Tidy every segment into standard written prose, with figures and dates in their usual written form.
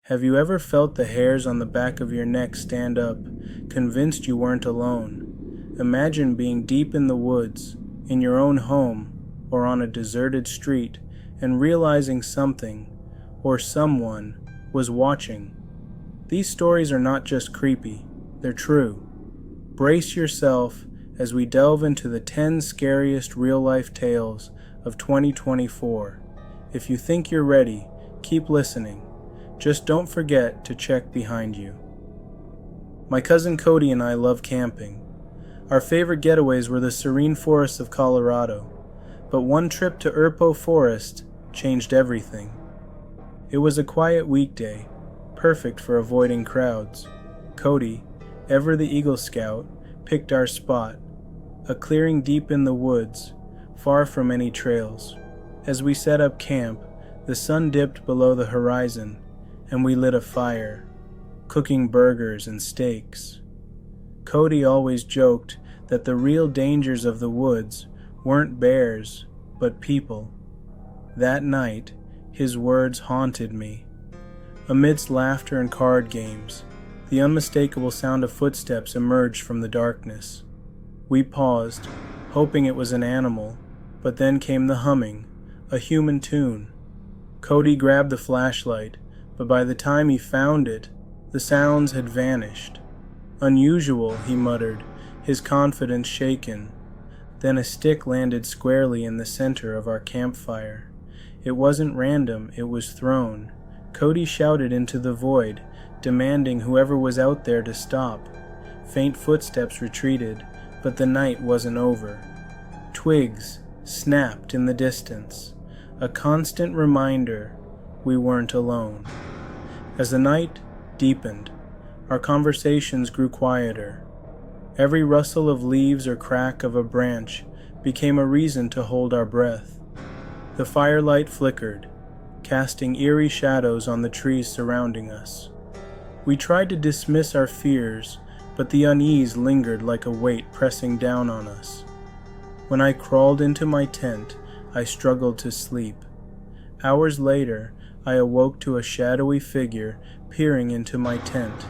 Have you ever felt the hairs on the back of your neck stand up, convinced you weren't alone? Imagine being deep in the woods, in your own home, or on a deserted street, and realizing something, or someone, was watching. These stories are not just creepy, they're true. Brace yourself as we delve into the 10 scariest real-life tales of 2024. If you think you're ready, keep listening. Just don't forget to check behind you. My cousin Cody and I love camping. Our favorite getaways were the serene forests of Colorado, but one trip to Erpo Forest changed everything. It was a quiet weekday, perfect for avoiding crowds. Cody, ever the Eagle Scout, picked our spot, a clearing deep in the woods, far from any trails. As we set up camp, the sun dipped below the horizon, and we lit a fire, cooking burgers and steaks. Cody always joked that the real dangers of the woods weren't bears, but people. That night, his words haunted me. Amidst laughter and card games, the unmistakable sound of footsteps emerged from the darkness. We paused, hoping it was an animal, but then came the humming, a human tune. Cody grabbed the flashlight, but by the time he found it, the sounds had vanished. Unusual, he muttered, his confidence shaken. Then a stick landed squarely in the center of our campfire. It wasn't random, it was thrown. Cody shouted into the void, demanding whoever was out there to stop. Faint footsteps retreated, but the night wasn't over. Twigs snapped in the distance, a constant reminder we weren't alone. As the night deepened, our conversations grew quieter. Every rustle of leaves or crack of a branch became a reason to hold our breath. The firelight flickered, casting eerie shadows on the trees surrounding us. We tried to dismiss our fears, but the unease lingered like a weight pressing down on us. When I crawled into my tent, I struggled to sleep. Hours later, I awoke to a shadowy figure peering into my tent.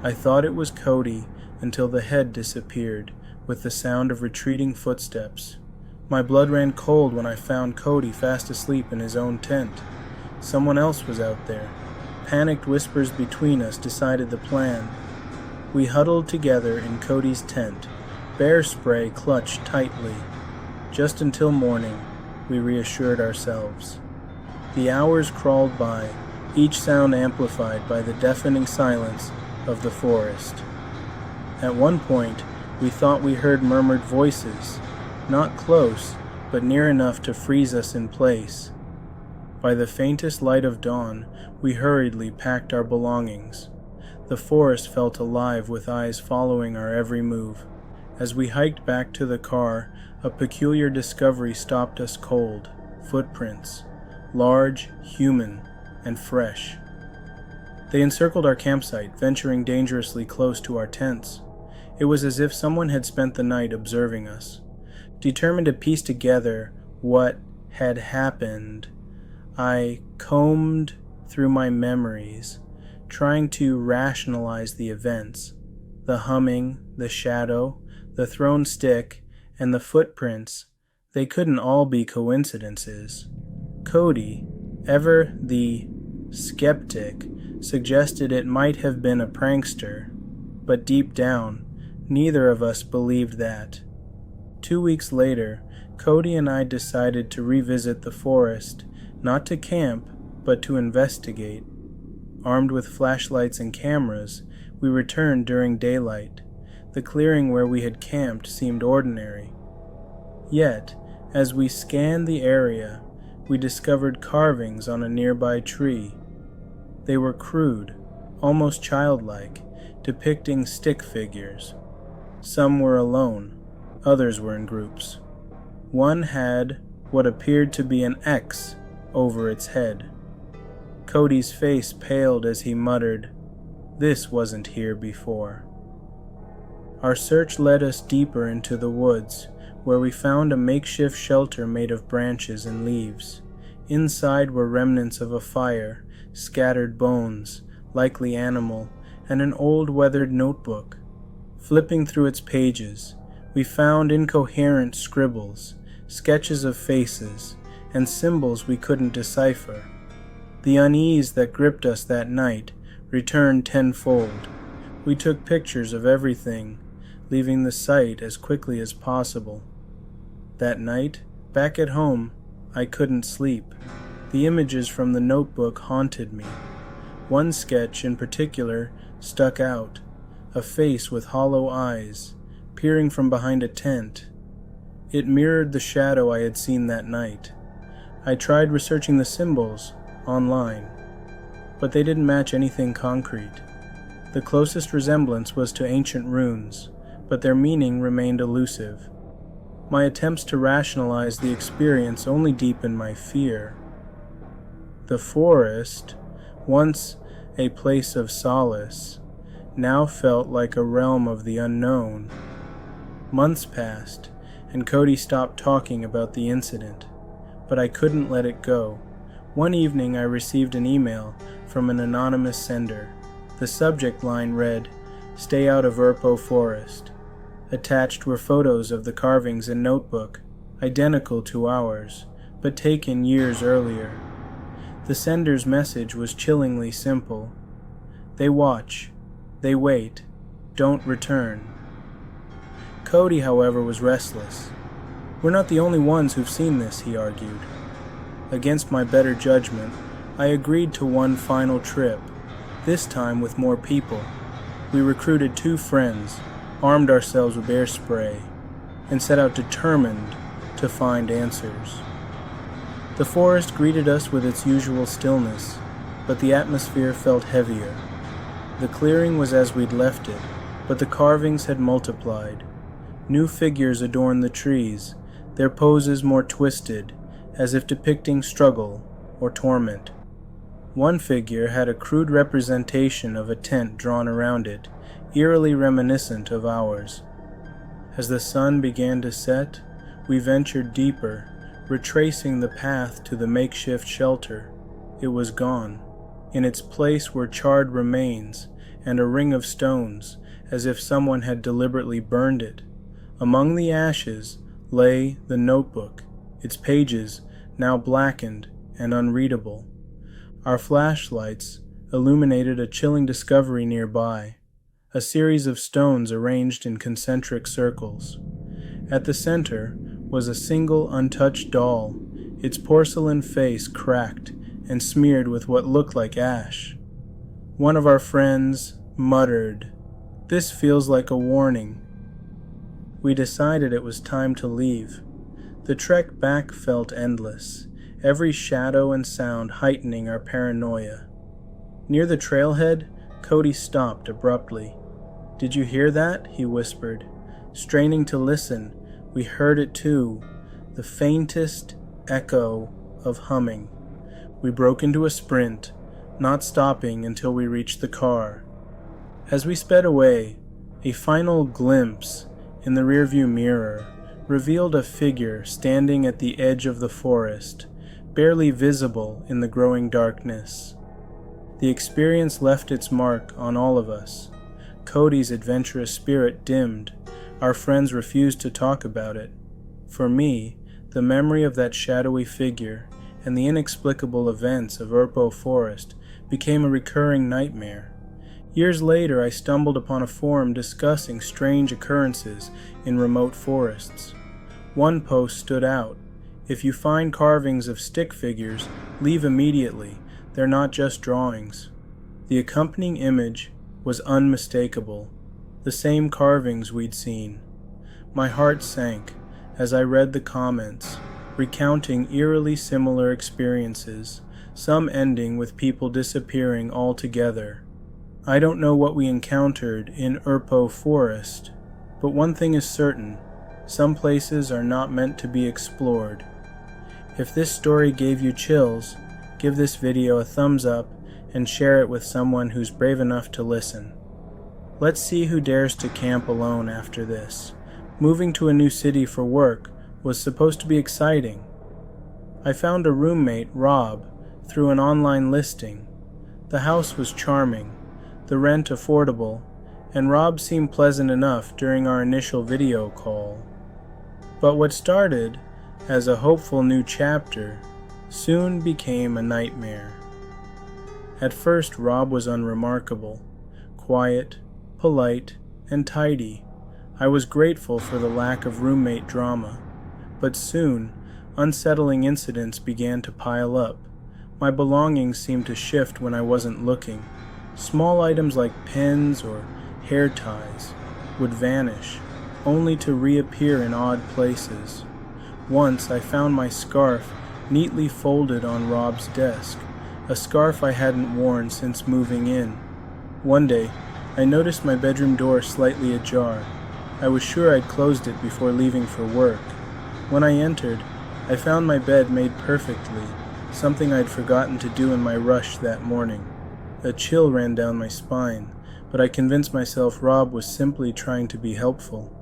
I thought it was Cody until the head disappeared with the sound of retreating footsteps. My blood ran cold when I found Cody fast asleep in his own tent. Someone else was out there. Panicked whispers between us decided the plan. We huddled together in Cody's tent, bear spray clutched tightly. Just until morning, we reassured ourselves. The hours crawled by, each sound amplified by the deafening silence of the forest. At one point, we thought we heard murmured voices, not close, but near enough to freeze us in place. By the faintest light of dawn, we hurriedly packed our belongings. The forest felt alive with eyes following our every move. As we hiked back to the car, a peculiar discovery stopped us cold. Footprints. Large, human, and fresh. They encircled our campsite, venturing dangerously close to our tents. It was as if someone had spent the night observing us. Determined to piece together what had happened, I combed through my memories, trying to rationalize the events. The humming, the shadow, the thrown stick, and the footprints, they couldn't all be coincidences. Cody, ever the skeptic, suggested it might have been a prankster, but deep down, neither of us believed that. 2 weeks later, Cody and I decided to revisit the forest, not to camp, but to investigate. Armed with flashlights and cameras, we returned during daylight. The clearing where we had camped seemed ordinary. Yet, as we scanned the area, we discovered carvings on a nearby tree. They were crude, almost childlike, depicting stick figures. Some were alone, others were in groups. One had what appeared to be an X over its head. Cody's face paled as he muttered, "This wasn't here before." Our search led us deeper into the woods, where we found a makeshift shelter made of branches and leaves. Inside were remnants of a fire, scattered bones, likely animal, and an old weathered notebook. Flipping through its pages, we found incoherent scribbles, sketches of faces, and symbols we couldn't decipher. The unease that gripped us that night returned tenfold. We took pictures of everything, leaving the site as quickly as possible. That night, back at home, I couldn't sleep. The images from the notebook haunted me. One sketch in particular stuck out, a face with hollow eyes, peering from behind a tent. It mirrored the shadow I had seen that night. I tried researching the symbols online, but they didn't match anything concrete. The closest resemblance was to ancient runes, but their meaning remained elusive. My attempts to rationalize the experience only deepened my fear. The forest, once a place of solace, now felt like a realm of the unknown. Months passed, and Cody stopped talking about the incident, but I couldn't let it go. One evening I received an email from an anonymous sender. The subject line read, "Stay out of Urpo Forest." Attached were photos of the carvings and notebook, identical to ours, but taken years earlier. The sender's message was chillingly simple. They watch, they wait, don't return. Cody, however, was restless. We're not the only ones who've seen this, he argued. Against my better judgment, I agreed to one final trip, this time with more people. We recruited 2 friends, armed ourselves with bear spray, and set out determined to find answers. The forest greeted us with its usual stillness, but the atmosphere felt heavier. The clearing was as we'd left it, but the carvings had multiplied. New figures adorned the trees, their poses more twisted, as if depicting struggle or torment. One figure had a crude representation of a tent drawn around it, eerily reminiscent of ours. As the sun began to set, we ventured deeper, retracing the path to the makeshift shelter. It was gone. In its place were charred remains and a ring of stones, as if someone had deliberately burned it. Among the ashes lay the notebook, its pages now blackened and unreadable. Our flashlights illuminated a chilling discovery nearby, a series of stones arranged in concentric circles. At the center was a single untouched doll, its porcelain face cracked and smeared with what looked like ash. One of our friends muttered, "This feels like a warning." We decided it was time to leave. The trek back felt endless, every shadow and sound heightening our paranoia. Near the trailhead, Cody stopped abruptly. "Did you hear that?" he whispered. Straining to listen, we heard it too, the faintest echo of humming. We broke into a sprint, not stopping until we reached the car. As we sped away, a final glimpse in the rearview mirror revealed a figure standing at the edge of the forest, barely visible in the growing darkness. The experience left its mark on all of us. Cody's adventurous spirit dimmed. Our friends refused to talk about it. For me, the memory of that shadowy figure and the inexplicable events of Urpo Forest became a recurring nightmare. Years later, I stumbled upon a forum discussing strange occurrences in remote forests. One post stood out. "If you find carvings of stick figures, leave immediately. They're not just drawings." The accompanying image was unmistakable, the same carvings we'd seen. My heart sank as I read the comments, recounting eerily similar experiences, some ending with people disappearing altogether. I don't know what we encountered in Urpo Forest, but one thing is certain, some places are not meant to be explored. If this story gave you chills, give this video a thumbs up and share it with someone who's brave enough to listen. Let's see who dares to camp alone after this. Moving to a new city for work was supposed to be exciting. I found a roommate, Rob, through an online listing. The house was charming, the rent affordable, and Rob seemed pleasant enough during our initial video call. But what started as a hopeful new chapter soon became a nightmare. At first, Rob was unremarkable, quiet, polite, and tidy. I was grateful for the lack of roommate drama, but soon, unsettling incidents began to pile up. My belongings seemed to shift when I wasn't looking. Small items like pens or hair ties would vanish, only to reappear in odd places. Once I found my scarf neatly folded on Rob's desk, a scarf I hadn't worn since moving in. One day, I noticed my bedroom door slightly ajar. I was sure I'd closed it before leaving for work. When I entered, I found my bed made perfectly, something I'd forgotten to do in my rush that morning. A chill ran down my spine, but I convinced myself Rob was simply trying to be helpful.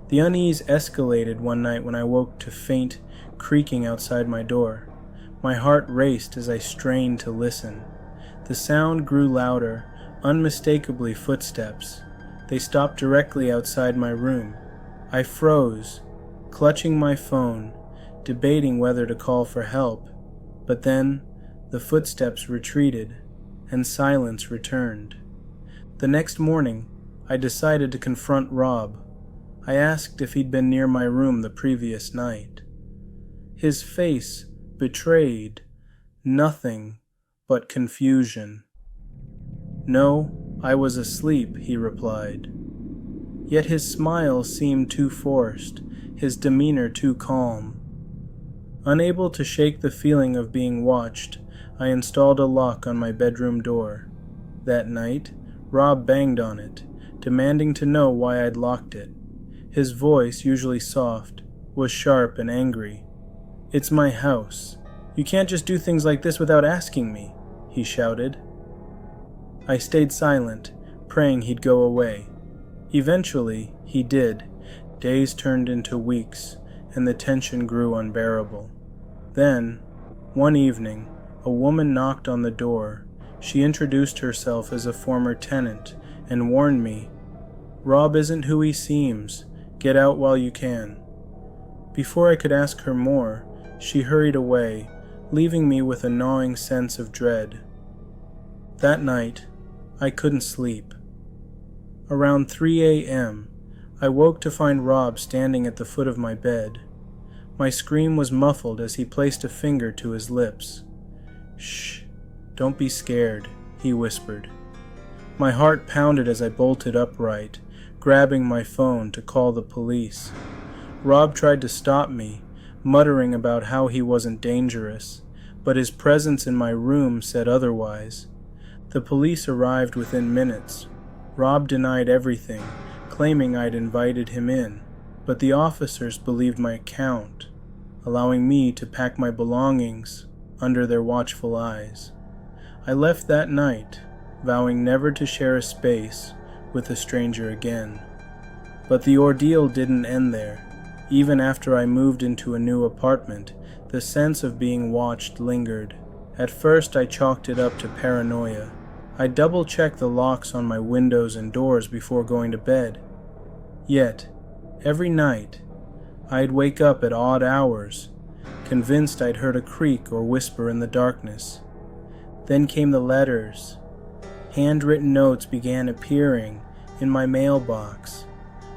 The unease escalated one night when I woke to faint creaking outside my door. My heart raced as I strained to listen. The sound grew louder, unmistakably footsteps. They stopped directly outside my room. I froze, clutching my phone, debating whether to call for help. But then, the footsteps retreated, and silence returned. The next morning, I decided to confront Rob. I asked if he'd been near my room the previous night. His face betrayed nothing but confusion. "No, I was asleep," he replied. Yet his smile seemed too forced, his demeanor too calm. Unable to shake the feeling of being watched, I installed a lock on my bedroom door. That night, Rob banged on it, demanding to know why I'd locked it. His voice, usually soft, was sharp and angry. "It's my house. You can't just do things like this without asking me," he shouted. I stayed silent, praying he'd go away. Eventually, he did. Days turned into weeks, and the tension grew unbearable. Then, one evening, a woman knocked on the door. She introduced herself as a former tenant and warned me, "Rob isn't who he seems. Get out while you can." Before I could ask her more, she hurried away, leaving me with a gnawing sense of dread. That night, I couldn't sleep. Around 3 a.m., I woke to find Rob standing at the foot of my bed. My scream was muffled as he placed a finger to his lips. "Shh, don't be scared," he whispered. My heart pounded as I bolted upright, grabbing my phone to call the police. Rob tried to stop me, muttering about how he wasn't dangerous, but his presence in my room said otherwise. The police arrived within minutes. Rob denied everything, claiming I'd invited him in, but the officers believed my account, allowing me to pack my belongings under their watchful eyes. I left that night, vowing never to share a space with a stranger again. But the ordeal didn't end there. Even after I moved into a new apartment, the sense of being watched lingered. At first, I chalked it up to paranoia. I double-checked the locks on my windows and doors before going to bed. Yet, every night, I'd wake up at odd hours, convinced I'd heard a creak or whisper in the darkness. Then came the letters. Handwritten notes began appearing in my mailbox.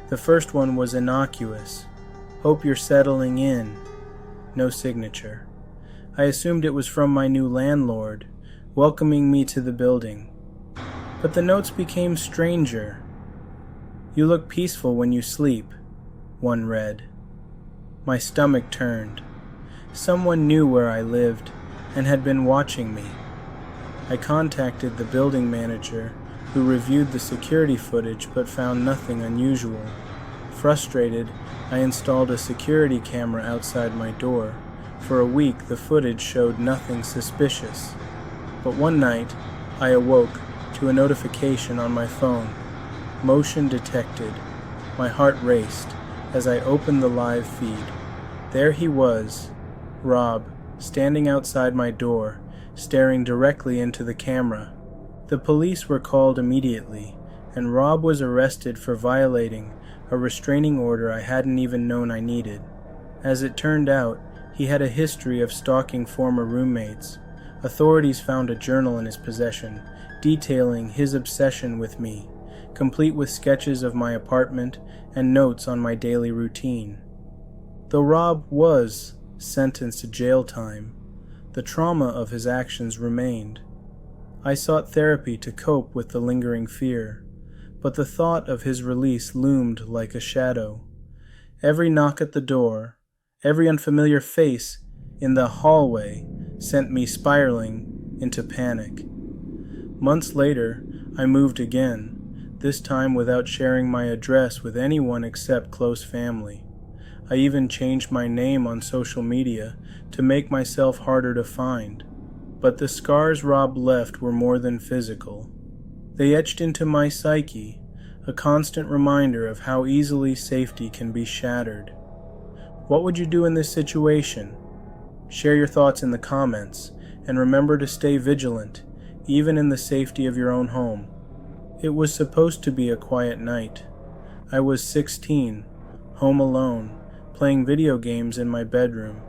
The first one was innocuous. "Hope you're settling in." No signature. I assumed it was from my new landlord, welcoming me to the building. But the notes became stranger. "You look peaceful when you sleep," one read. My stomach turned. Someone knew where I lived and had been watching me. I contacted the building manager, who reviewed the security footage but found nothing unusual. Frustrated, I installed a security camera outside my door. For a week, the footage showed nothing suspicious. But one night, I awoke to a notification on my phone. Motion detected. My heart raced as I opened the live feed. There he was, Rob, standing outside my door, staring directly into the camera. The police were called immediately, and Rob was arrested for violating a restraining order I hadn't even known I needed. As it turned out, he had a history of stalking former roommates. Authorities found a journal in his possession detailing his obsession with me, complete with sketches of my apartment and notes on my daily routine. Though Rob was sentenced to jail time, the trauma of his actions remained. I sought therapy to cope with the lingering fear, but the thought of his release loomed like a shadow. Every knock at the door, every unfamiliar face in the hallway sent me spiraling into panic. Months later, I moved again, this time without sharing my address with anyone except close family. I even changed my name on social media to make myself harder to find. But the scars Rob left were more than physical. They etched into my psyche, a constant reminder of how easily safety can be shattered. What would you do in this situation? Share your thoughts in the comments, and remember to stay vigilant, even in the safety of your own home. It was supposed to be a quiet night. I was 16, home alone, playing video games in my bedroom.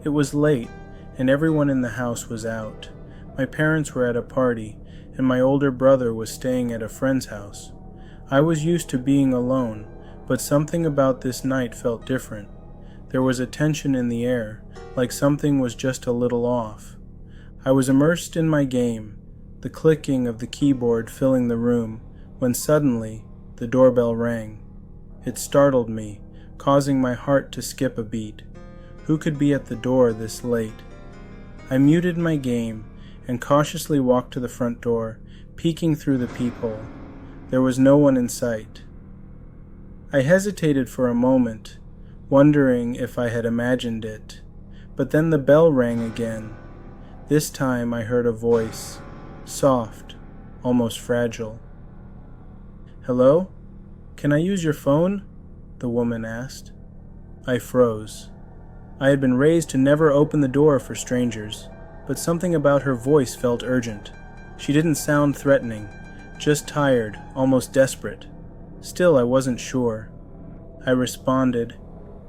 It was late, and everyone in the house was out. My parents were at a party, and my older brother was staying at a friend's house. I was used to being alone, but something about this night felt different. There was a tension in the air, like something was just a little off. I was immersed in my game, the clicking of the keyboard filling the room, when suddenly the doorbell rang. It startled me, causing my heart to skip a beat. Who could be at the door this late? I muted my game and cautiously walked to the front door, peeking through the peephole. There was no one in sight. I hesitated for a moment, wondering if I had imagined it, but then the bell rang again. This time I heard a voice, soft, almost fragile. "Hello? Can I use your phone?" the woman asked. I froze. I had been raised to never open the door for strangers, but something about her voice felt urgent. She didn't sound threatening, just tired, almost desperate. Still, I wasn't sure. I responded,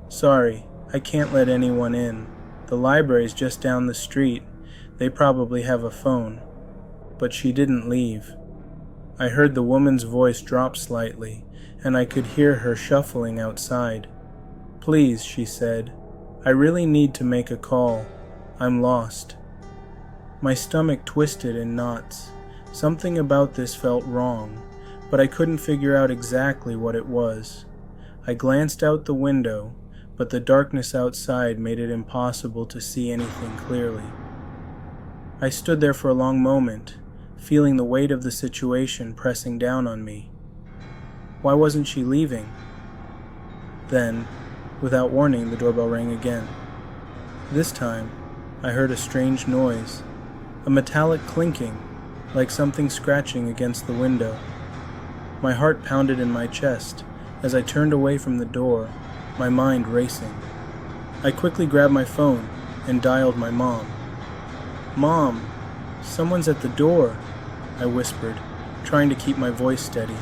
"Sorry, I can't let anyone in. The library's just down the street. They probably have a phone." But she didn't leave. I heard the woman's voice drop slightly, and I could hear her shuffling outside. "Please," she said, "I really need to make a call. I'm lost." My stomach twisted in knots. Something about this felt wrong, but I couldn't figure out exactly what it was. I glanced out the window, but the darkness outside made it impossible to see anything clearly. I stood there for a long moment, feeling the weight of the situation pressing down on me. Why wasn't she leaving? Then, without warning, the doorbell rang again. This time, I heard a strange noise, a metallic clinking, like something scratching against the window. My heart pounded in my chest as I turned away from the door, my mind racing. I quickly grabbed my phone and dialed my mom. "Mom, someone's at the door," I whispered, trying to keep my voice steady.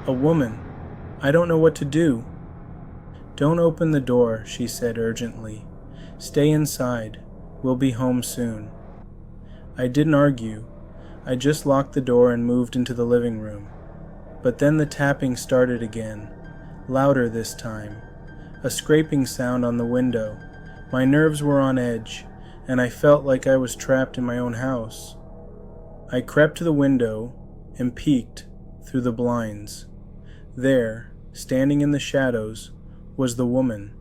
"A woman. I don't know what to do." "Don't open the door," she said urgently. "Stay inside. We'll be home soon." I didn't argue. I just locked the door and moved into the living room. But then the tapping started again, louder this time. A scraping sound on the window. My nerves were on edge, and I felt like I was trapped in my own house. I crept to the window and peeked through the blinds. There, standing in the shadows, was the woman.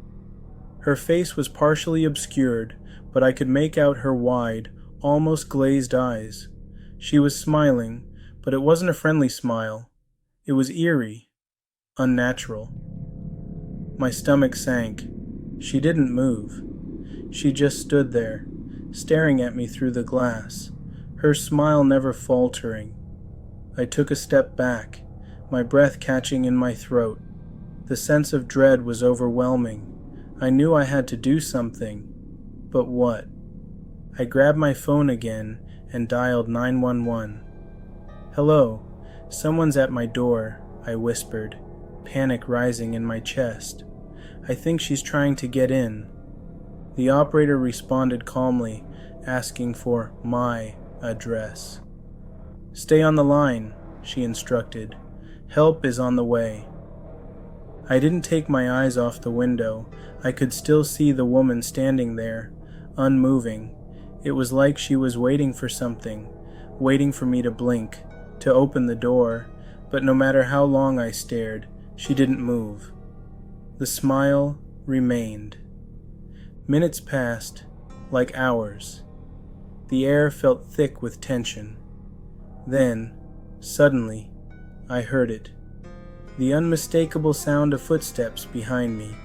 Her face was partially obscured, but I could make out her wide, almost glazed eyes. She was smiling, but it wasn't a friendly smile. It was eerie, unnatural. My stomach sank. She didn't move. She just stood there, staring at me through the glass, her smile never faltering. I took a step back, my breath catching in my throat. The sense of dread was overwhelming. I knew I had to do something, but what? I grabbed my phone again and dialed 911. "Hello, someone's at my door," I whispered, panic rising in my chest. "I think she's trying to get in." The operator responded calmly, asking for my address. "Stay on the line," she instructed. "Help is on the way." I didn't take my eyes off the window. I could still see the woman standing there, unmoving. It was like she was waiting for something, waiting for me to blink, to open the door, but no matter how long I stared, she didn't move. The smile remained. Minutes passed, like hours. The air felt thick with tension. Then, suddenly, I heard it. The unmistakable sound of footsteps behind me.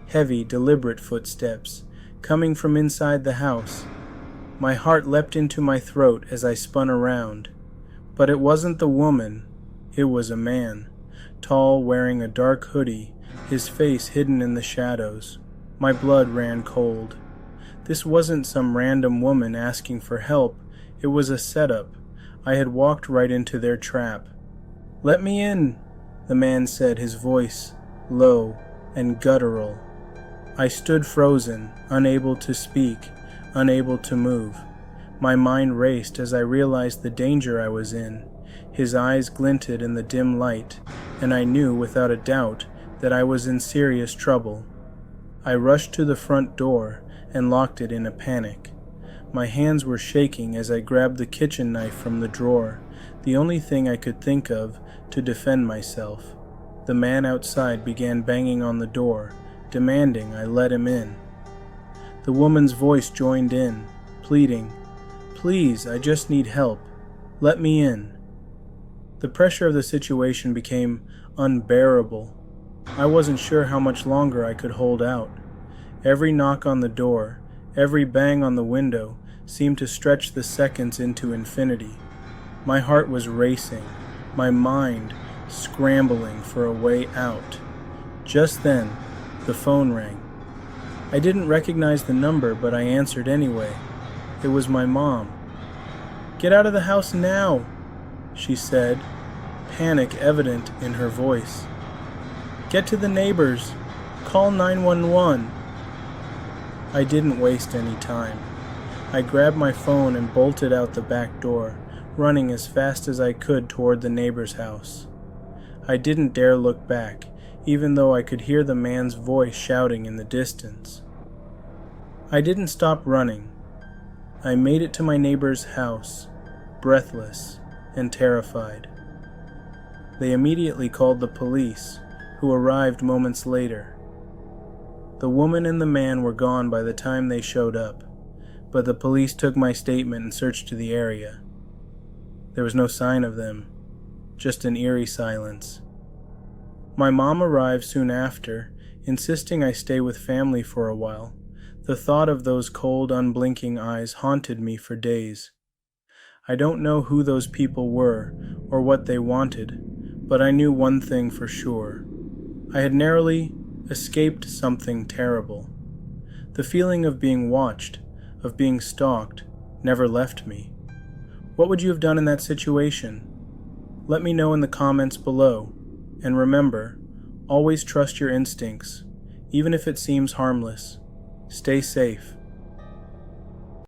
Heavy, deliberate footsteps, coming from inside the house. My heart leapt into my throat as I spun around. But it wasn't the woman, it was a man. Tall, wearing a dark hoodie, his face hidden in the shadows. My blood ran cold. This wasn't some random woman asking for help, it was a setup. I had walked right into their trap. "Let me in," the man said, his voice low and guttural. I stood frozen, unable to speak, unable to move. My mind raced as I realized the danger I was in. His eyes glinted in the dim light, and I knew without a doubt that I was in serious trouble. I rushed to the front door and locked it in a panic. My hands were shaking as I grabbed the kitchen knife from the drawer, the only thing I could think of to defend myself. The man outside began banging on the door, demanding I let him in. The woman's voice joined in, pleading, "Please, I just need help. Let me in." The pressure of the situation became unbearable. I wasn't sure how much longer I could hold out. Every knock on the door, every bang on the window seemed to stretch the seconds into infinity. My heart was racing, my mind scrambling for a way out. Just then, the phone rang. I didn't recognize the number, but I answered anyway. It was my mom. "Get out of the house now," she said, panic evident in her voice. "Get to the neighbors. Call 911. I didn't waste any time. I grabbed my phone and bolted out the back door, running as fast as I could toward the neighbor's house. I didn't dare look back, even though I could hear the man's voice shouting in the distance. I didn't stop running. I made it to my neighbor's house, breathless and terrified. They immediately called the police, who arrived moments later. The woman and the man were gone by the time they showed up, but the police took my statement and searched the area. There was no sign of them, just an eerie silence. My mom arrived soon after, insisting I stay with family for a while. The thought of those cold, unblinking eyes haunted me for days. I don't know who those people were or what they wanted, but I knew one thing for sure. I had narrowly escaped something terrible. The feeling of being watched, of being stalked, never left me. What would you have done in that situation? Let me know in the comments below. And remember, always trust your instincts, even if it seems harmless. Stay safe.